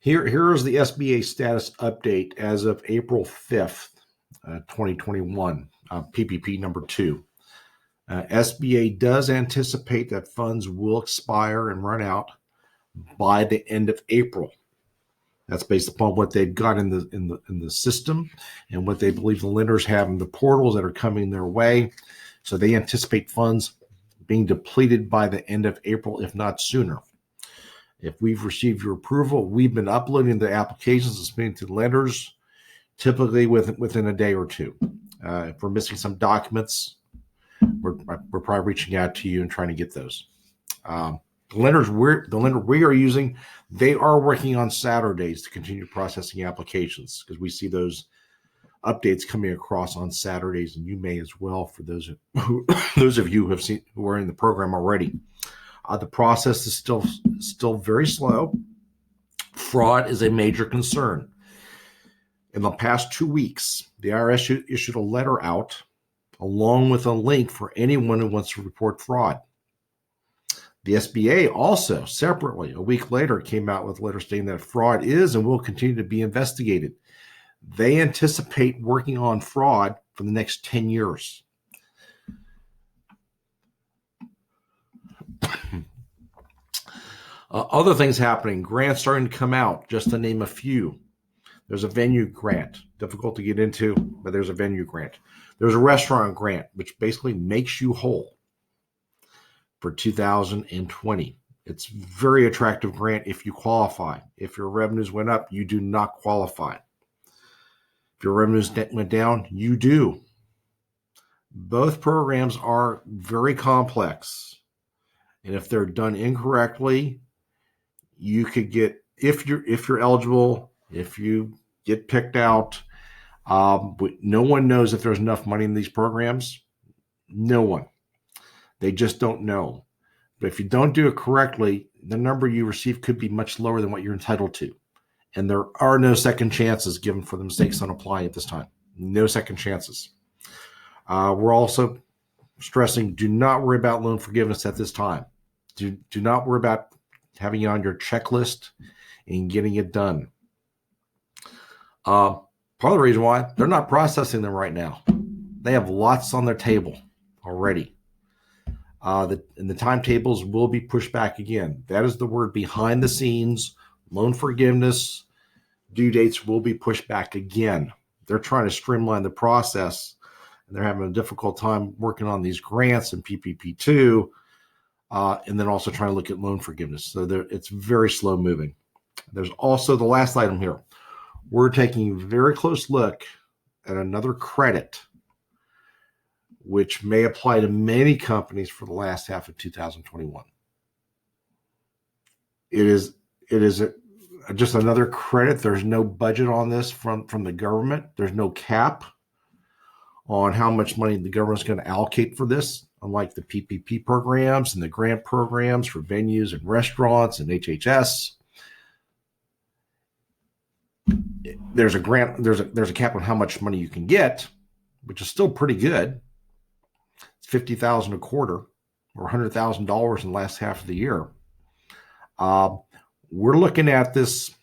Here is the SBA status update as of April 5th, 2021, PPP number 2. SBA does anticipate that funds will expire and run out by the end of April. That's based upon what they've got in the system and what they believe the lenders have in the portals that are coming their way. So they anticipate funds being depleted by the end of April, if not sooner. If we've received your approval, we've been uploading the applications and submitting to lenders, typically within a day or two. If we're missing some documents, we're probably reaching out to you and trying to get those. The lender we are using, they are working on Saturdays to continue processing applications, because we see those updates coming across on Saturdays, and you may as well, for those of you who are in the program already. The process is still very slow. Fraud is a major concern. In the past 2 weeks, the IRS issued a letter out along with a link for anyone who wants to report fraud. The SBA also, separately, a week later, came out with a letter stating that fraud is and will continue to be investigated. They anticipate working on fraud for the next 10 years. Other things happening, grants starting to come out, just to name a few. There's a venue grant, difficult to get into, but there's a venue grant. There's a restaurant grant, which basically makes you whole for 2020. It's a very attractive grant if you qualify. If your revenues went up, you do not qualify. If your revenues went down, you do. Both programs are very complex, and if they're done incorrectly, you could get, if you're eligible, if you get picked out, but no one knows if there's enough money in these programs. No one. They just don't know. But if you don't do it correctly, the number you receive could be much lower than what you're entitled to. And there are no second chances given for the mistakes on applying at this time. No second chances. We're also stressing, do not worry about loan forgiveness at this time. Do not worry about having it on your checklist and getting it done. Part of the reason why, they're not processing them right now. They have lots on their table already. And the timetables will be pushed back again. That is the word behind the scenes. Loan forgiveness due dates will be pushed back again. They're trying to streamline the process, and they're having a difficult time working on these grants and PPP2, and then also trying to look at loan forgiveness. So it's very slow moving. There's also the last item here. We're taking a very close look at another credit, which may apply to many companies for the last half of 2021. It is just another credit. There's no budget on this from the government. There's no cap on how much money the government's going to allocate for this, unlike the PPP programs and the grant programs for venues and restaurants and HHS. There's a grant. There's a cap on how much money you can get, which is still pretty good. It's $50,000 a quarter, or $100,000 in the last half of the year. We're looking at this,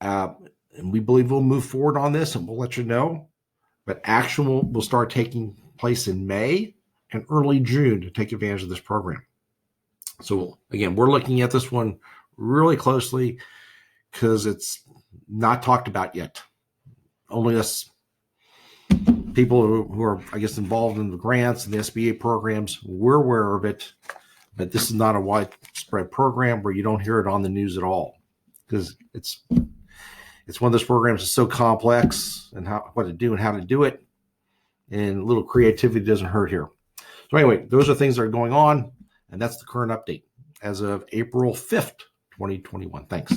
and we believe we'll move forward on this, and we'll let you know. But action will start taking place in May and early June to take advantage of this program. So again, we're looking at this one really closely because it's not talked about yet. Only us people who are, I guess, involved in the grants and the SBA programs, we're aware of it, but this is not a widespread program where you don't hear it on the news at all, because it's one of those programs that's so complex and what to do and how to do it, and a little creativity doesn't hurt here. So anyway, those are things that are going on, and that's the current update as of April 5th, 2021. Thanks.